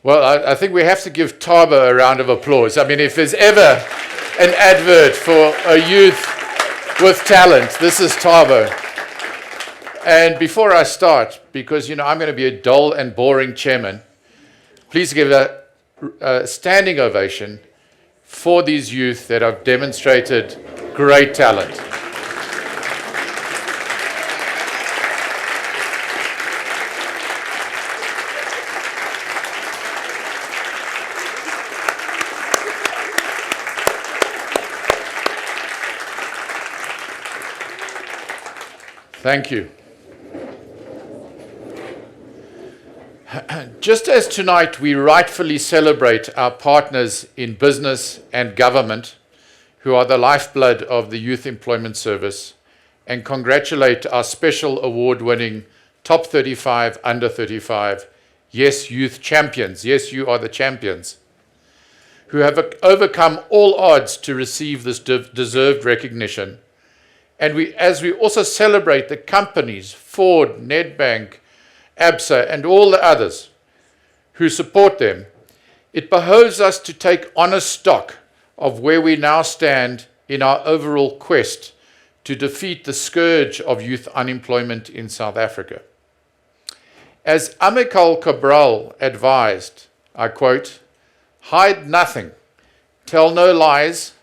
Well, I think we have to give Tabo a round of applause. I mean, if there's ever an advert for a youth with talent, this is Tabo. And before I start, because, I'm going to be a dull and boring chairman, please give a standing ovation for these youth that have demonstrated great talent. Thank you. Just as tonight we rightfully celebrate our partners in business and government, who are the lifeblood of the Youth Employment Service, and congratulate our special award-winning top 35, under 35, Yes Youth Champions, yes you are the champions, who have overcome all odds to receive this deserved recognition. And as we also celebrate the companies, Ford, Nedbank, ABSA, and all the others who support them, it behoves us to take honest stock of where we now stand in our overall quest to defeat the scourge of youth unemployment in South Africa. As Amilcar Cabral advised, I quote, "Hide nothing, tell no lies,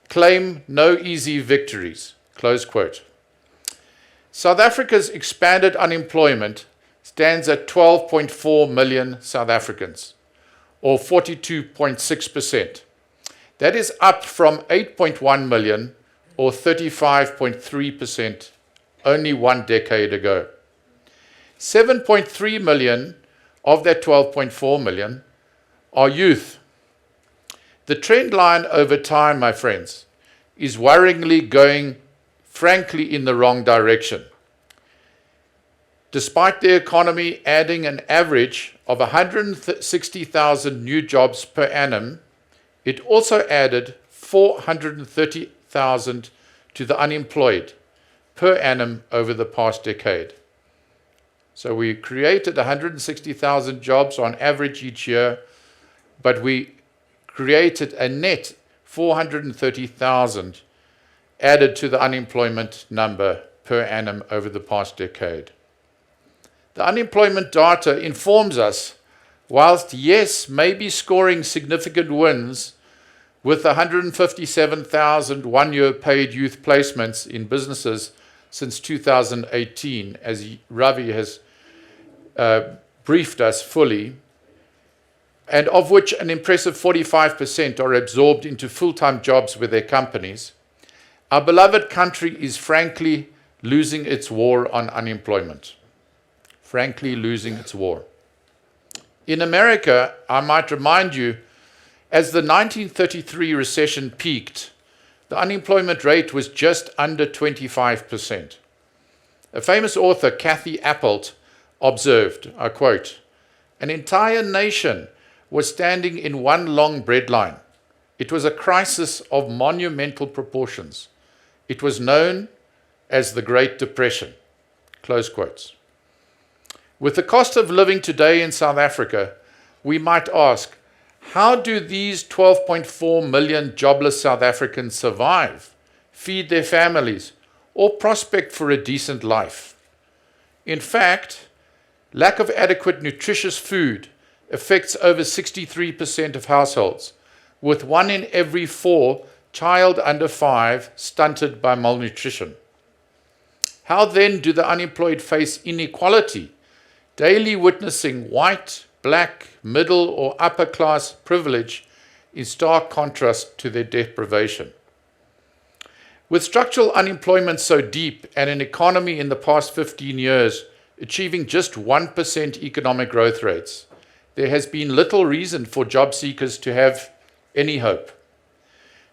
claim no easy victories." Close quote. South Africa's expanded unemployment stands at 12.4 million South Africans, or 42.6%. That is up from 8.1 million, or 35.3%, only 1 decade ago. 7.3 million of that 12.4 million are youth. The trend line over time, my friends, is worryingly going frankly in the wrong direction. Despite the economy adding an average of 160,000 new jobs per annum, it also added 430,000 to the unemployed per annum over the past decade. So we created 160,000 jobs on average each year, but we created a net 430,000 added to the unemployment number per annum over the past decade. The unemployment data informs us, whilst yes, maybe scoring significant wins with 157,000 one-year paid youth placements in businesses since 2018, as Ravi has briefed us fully, and of which an impressive 45% are absorbed into full-time jobs with their companies, our beloved country is frankly losing its war on unemployment. Frankly losing its war. In America, I might remind you, as the 1933 recession peaked, the unemployment rate was just under 25%. A famous author, Kathy Appelt, observed, I quote, "An entire nation was standing in one long breadline. It was a crisis of monumental proportions. It was known as the Great Depression." Close quotes. With the cost of living today in South Africa, we might ask, how do these 12.4 million jobless South Africans survive, feed their families, or prospect for a decent life? In fact, lack of adequate nutritious food affects over 63% of households, with 1 in every 4 child under 5 stunted by malnutrition. How then do the unemployed face inequality, daily witnessing white, black, middle, or upper class privilege in stark contrast to their deprivation? With structural unemployment so deep and an economy in the past 15 years achieving just 1% economic growth rates, there has been little reason for job seekers to have any hope.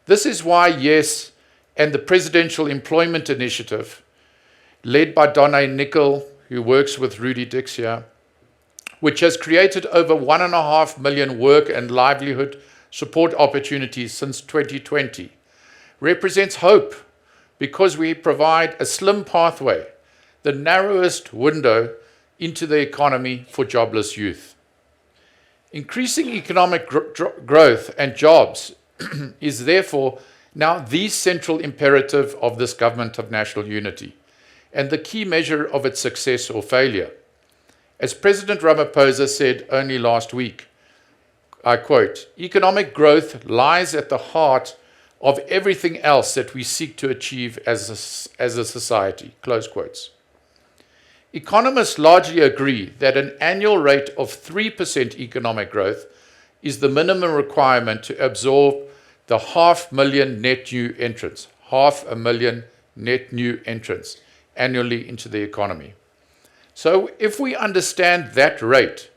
This is why YES and the Presidential Employment Initiative, led by Donna Nickel, who works with Rudy Dixia, which has created over 1.5 million work and livelihood support opportunities since 2020, represents hope because we provide a slim pathway, the narrowest window into the economy for jobless youth. Increasing economic growth and jobs is therefore now the central imperative of this government of national unity and the key measure of its success or failure. As President Ramaphosa said only last week, I quote, "Economic growth lies at the heart of everything else that we seek to achieve as a society," close quotes. Economists largely agree that an annual rate of 3% economic growth is the minimum requirement to absorb the 500,000 net new entrants, 500,000 net new entrants annually into the economy. So if we understand that rate,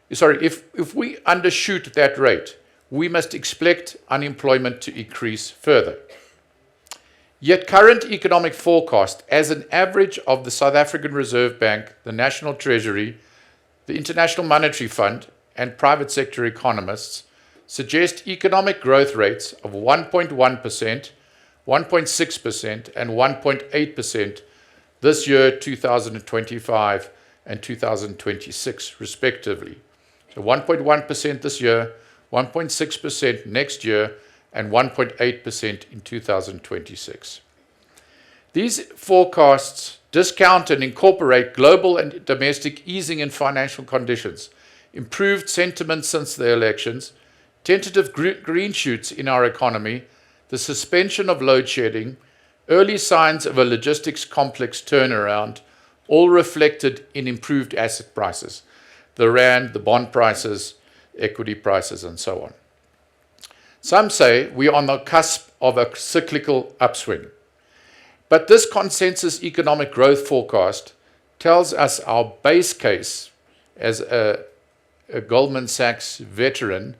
if we undershoot that rate, we must expect unemployment to increase further. Yet current economic forecast, as an average of the South African Reserve Bank, the National Treasury, the International Monetary Fund, and private sector economists, suggest economic growth rates of 1.1%, 1.6%, and 1.8% this year, 2025, and 2026, respectively. So 1.1% this year, 1.6% next year, and 1.8% in 2026. These forecasts discount and incorporate global and domestic easing in financial conditions, improved sentiment since the elections, tentative green shoots in our economy, the suspension of load shedding, early signs of a logistics complex turnaround, all reflected in improved asset prices, the rand, the bond prices, equity prices, and so on. Some say we are on the cusp of a cyclical upswing. But this consensus economic growth forecast tells us our base case. As a Goldman Sachs veteran,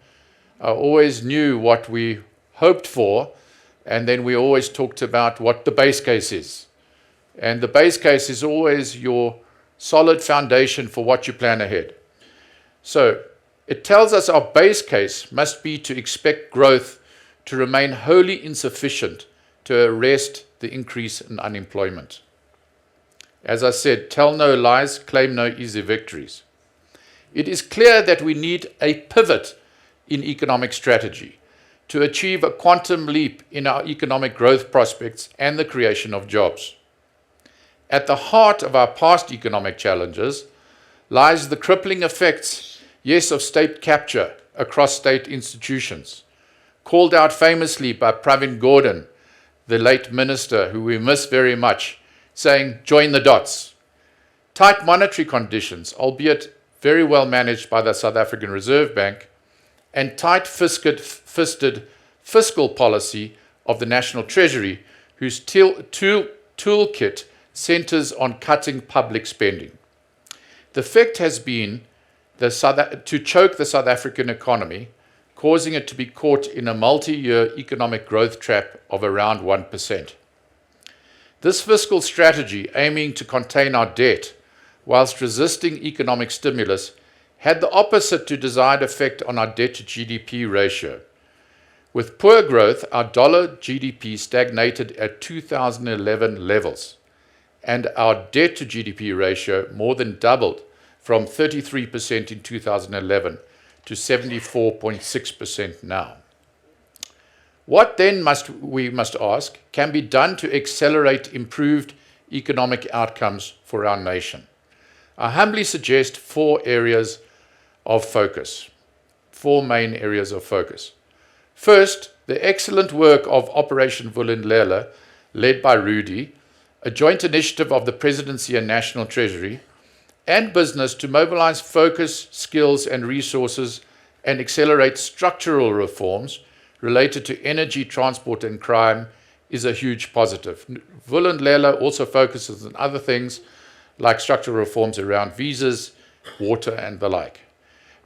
I always knew what we hoped for, and then we always talked about what the base case is. And the base case is always your solid foundation for what you plan ahead. So it tells us our base case must be to expect growth to remain wholly insufficient to arrest the increase in unemployment. As I said, tell no lies, claim no easy victories. It is clear that we need a pivot in economic strategy to achieve a quantum leap in our economic growth prospects and the creation of jobs. At the heart of our past economic challenges lies the crippling effects, yes, of state capture across state institutions, called out famously by Pravin Gordhan, the late minister, who we miss very much, saying, "Join the dots." Tight monetary conditions, albeit very well managed by the South African Reserve Bank, and tight-fisted fiscal policy of the National Treasury, whose toolkit centers on cutting public spending. The effect has been to choke the South African economy, causing it to be caught in a multi-year economic growth trap of around 1%. This fiscal strategy, aiming to contain our debt whilst resisting economic stimulus, had the opposite to desired effect on our debt to GDP ratio. With poor growth, our dollar GDP stagnated at 2011 levels, and our debt to GDP ratio more than doubled from 33% in 2011 to 74.6% now. What then we must ask can be done to accelerate improved economic outcomes for our nation? I humbly suggest four main areas of focus. First, the excellent work of Operation Vulindlela, led by Rudy, a joint initiative of the Presidency and National Treasury, and business to mobilize focus, skills, and resources and accelerate structural reforms related to energy, transport, and crime is a huge positive. Vulindlela also focuses on other things like structural reforms around visas, water, and the like.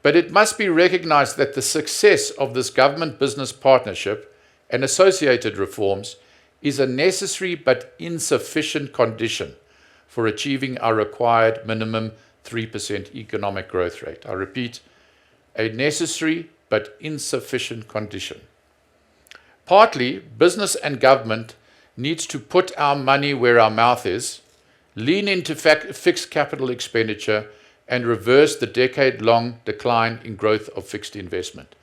But it must be recognized that the success of this government-business partnership and associated reforms is a necessary but insufficient condition for achieving our required minimum 3% economic growth rate. I repeat, a necessary but insufficient condition. Partly, business and government needs to put our money where our mouth is, lean into fixed capital expenditure, and reverse the decade-long decline in growth of fixed investment.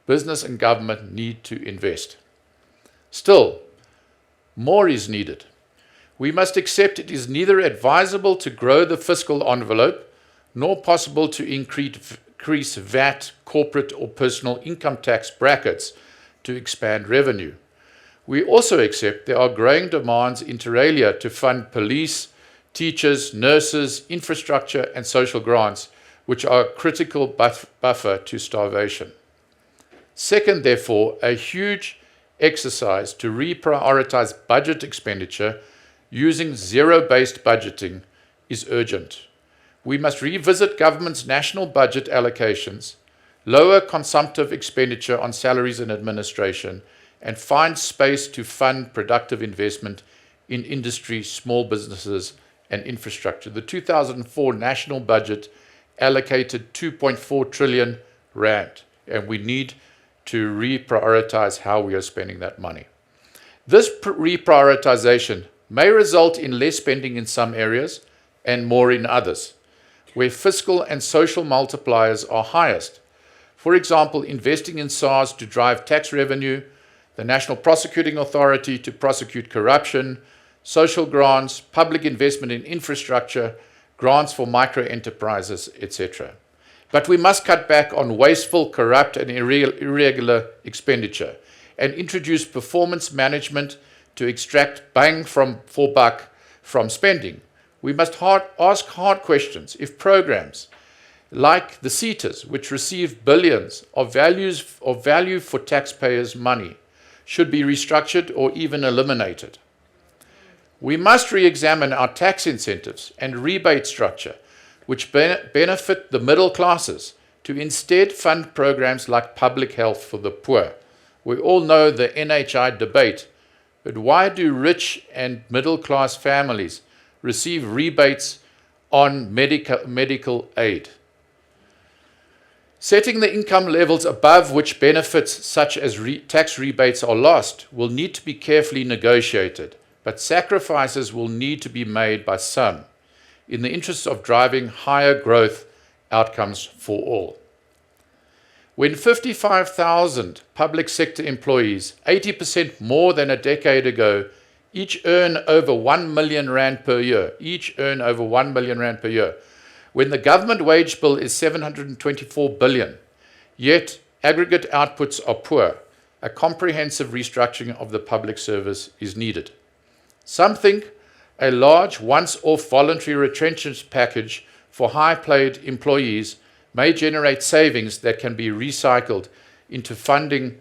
Business and government need to invest. Still, more is needed. We must accept it is neither advisable to grow the fiscal envelope nor possible to increase VAT, corporate or personal income tax brackets to expand revenue. We also accept there are growing demands inter alia to fund police, teachers, nurses, infrastructure and social grants, which are a critical buffer to starvation. Second, therefore, a huge exercise to reprioritize budget expenditure using zero-based budgeting is urgent. We must revisit government's national budget allocations, lower consumptive expenditure on salaries and administration, and find space to fund productive investment in industry, small businesses, and infrastructure. The 2004 national budget allocated 2.4 trillion rand, and we need to reprioritize how we are spending that money. This reprioritization may result in less spending in some areas and more in others, where fiscal and social multipliers are highest. For example, investing in SARS to drive tax revenue, the National Prosecuting Authority to prosecute corruption, social grants, public investment in infrastructure, grants for micro-enterprises, etc. But we must cut back on wasteful, corrupt, and irregular expenditure and introduce performance management to extract bang for buck from spending. We must ask hard questions. If programs like the CETAs, which receive billions of value for taxpayers' money, should be restructured or even eliminated. We must re-examine our tax incentives and rebate structure, which benefit the middle classes, to instead fund programs like public health for the poor. We all know the NHI debate, but why do rich and middle class families receive rebates on medical aid? Setting the income levels above which benefits such as tax rebates are lost will need to be carefully negotiated, but sacrifices will need to be made by some in the interest of driving higher growth outcomes for all. When 55,000 public sector employees, 80% more than a decade ago, each earn over 1 million rand per year, when the government wage bill is 724 billion, yet aggregate outputs are poor, a comprehensive restructuring of the public service is needed. Some think a large once-off voluntary retrenchment package for high-paid employees may generate savings that can be recycled into funding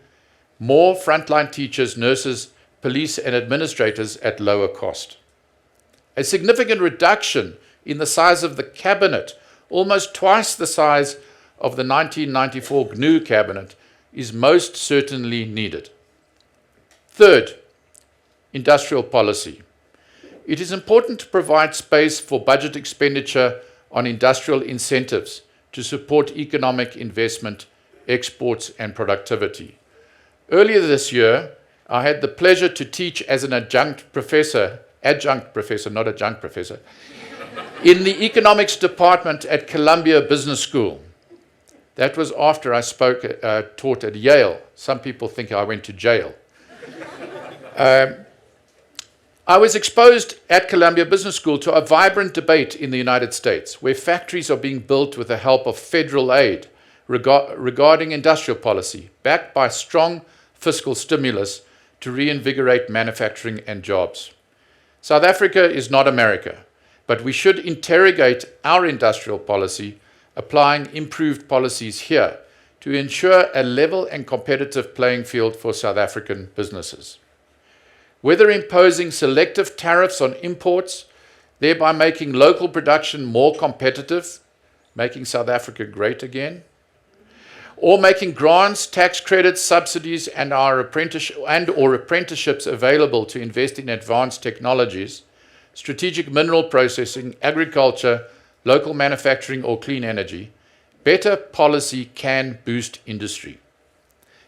more frontline teachers, nurses, police and administrators at lower cost. A significant reduction in the size of the cabinet, almost twice the size of the 1994 GNU cabinet, is most certainly needed. Third, industrial policy. It is important to provide space for budget expenditure on industrial incentives to support economic investment, exports, and productivity. Earlier this year, I had the pleasure to teach as an adjunct professor, in the economics department at Columbia Business School. That was after I taught at Yale. Some people think I went to jail. I was exposed at Columbia Business School to a vibrant debate in the United States, where factories are being built with the help of federal aid regarding industrial policy, backed by strong fiscal stimulus to reinvigorate manufacturing and jobs. South Africa is not America, but we should interrogate our industrial policy, applying improved policies here to ensure a level and competitive playing field for South African businesses. Whether imposing selective tariffs on imports, thereby making local production more competitive, making South Africa great again, or making grants, tax credits, subsidies, and or apprenticeships available to invest in advanced technologies, strategic mineral processing, agriculture, local manufacturing, or clean energy, better policy can boost industry.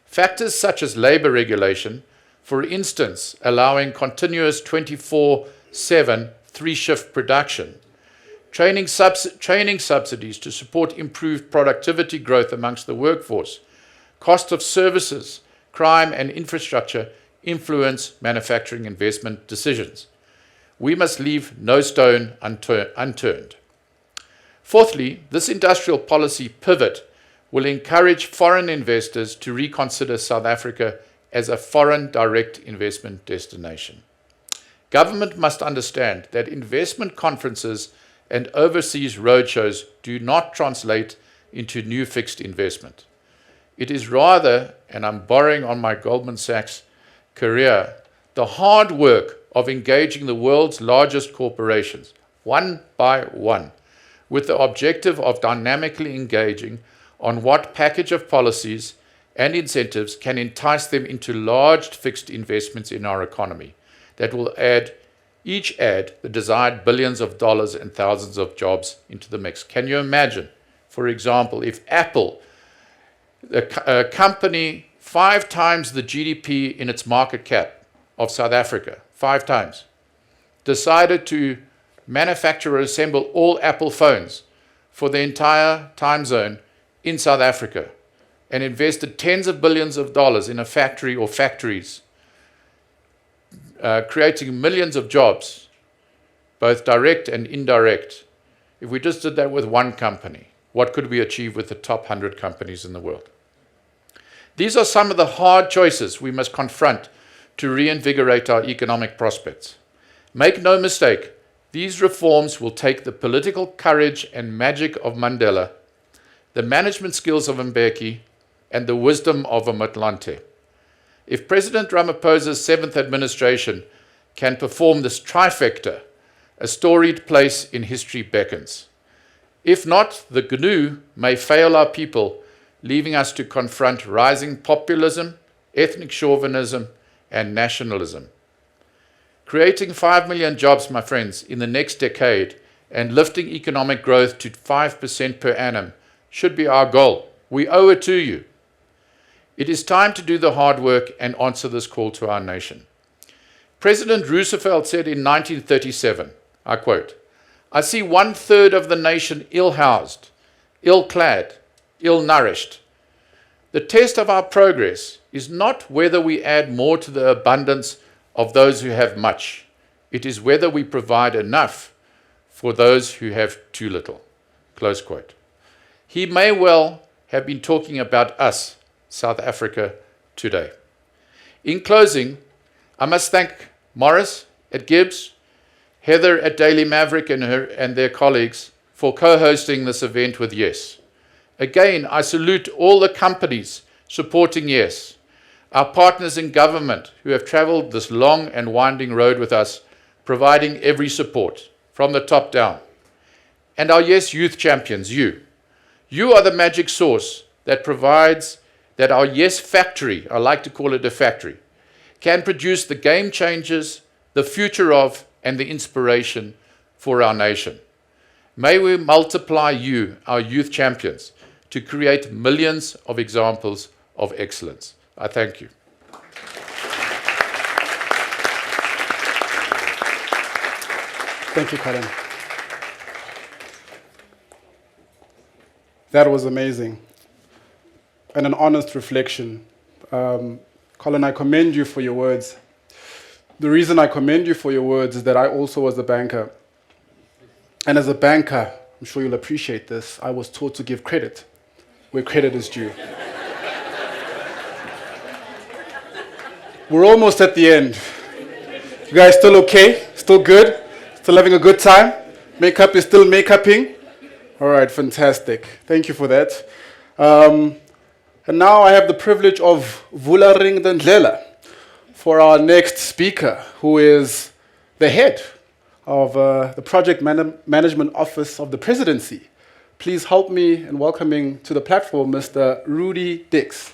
Factors such as labor regulation, for instance, allowing continuous 24/7 three-shift production, training subsidies to support improved productivity growth amongst the workforce, cost of services, crime and infrastructure influence manufacturing investment decisions. We must leave no stone unturned. Fourthly, this industrial policy pivot will encourage foreign investors to reconsider South Africa as a foreign direct investment destination. Government must understand that investment conferences and overseas roadshows do not translate into new fixed investment. It is rather, and I'm borrowing on my Goldman Sachs career, the hard work of engaging the world's largest corporations, one by one, with the objective of dynamically engaging on what package of policies and incentives can entice them into large fixed investments in our economy that will each add the desired billions of dollars and thousands of jobs into the mix. Can you imagine, for example, if Apple, a company 5 times the GDP in its market cap of South Africa, 5 times, decided to manufacture or assemble all Apple phones for the entire time zone in South Africa and invested tens of billions of dollars in a factory or factories, creating millions of jobs, both direct and indirect. If we just did that with one company, what could we achieve with the top 100 companies in the world? These are some of the hard choices we must confront to reinvigorate our economic prospects. Make no mistake, these reforms will take the political courage and magic of Mandela, the management skills of Mbeki, and the wisdom of a Motlanthe. If President Ramaphosa's 7th administration can perform this trifecta, a storied place in history beckons. If not, the GNU may fail our people, leaving us to confront rising populism, ethnic chauvinism, and nationalism. Creating 5 million jobs, my friends, in the next decade and lifting economic growth to 5% per annum should be our goal. We owe it to you. It is time to do the hard work and answer this call to our nation. President Roosevelt said in 1937, I quote, "I see 1/3 of the nation ill-housed, ill-clad, ill-nourished. The test of our progress is not whether we add more to the abundance of those who have much. It is whether we provide enough for those who have too little." Close quote. He may well have been talking about us, South Africa, today. In closing, I must thank Morris at Gibbs, Heather at Daily Maverick and their colleagues for co-hosting this event with Yes. Again, I salute all the companies supporting Yes, our partners in government who have traveled this long and winding road with us, providing every support from the top down, and our Yes youth champions, you. You are the magic source that provides that our Yes factory, I like to call it a factory, can produce the game changers, the future of, and the inspiration for our nation. May we multiply you, our youth champions, to create millions of examples of excellence. I thank you. Thank you, Colin. That was amazing and an honest reflection. Colin, I commend you for your words. The reason I commend you for your words is that I also was a banker. And as a banker, I'm sure you'll appreciate this, I was taught to give credit where credit is due. We're almost at the end. You guys still okay? Still good? Still having a good time? Makeup is still make-upping? All right, fantastic. Thank you for that. And now I have the privilege of vularing the ndlela for our next speaker, who is the head of the Project Management Office of the Presidency. Please help me in welcoming to the platform Mr. Rudy Dix.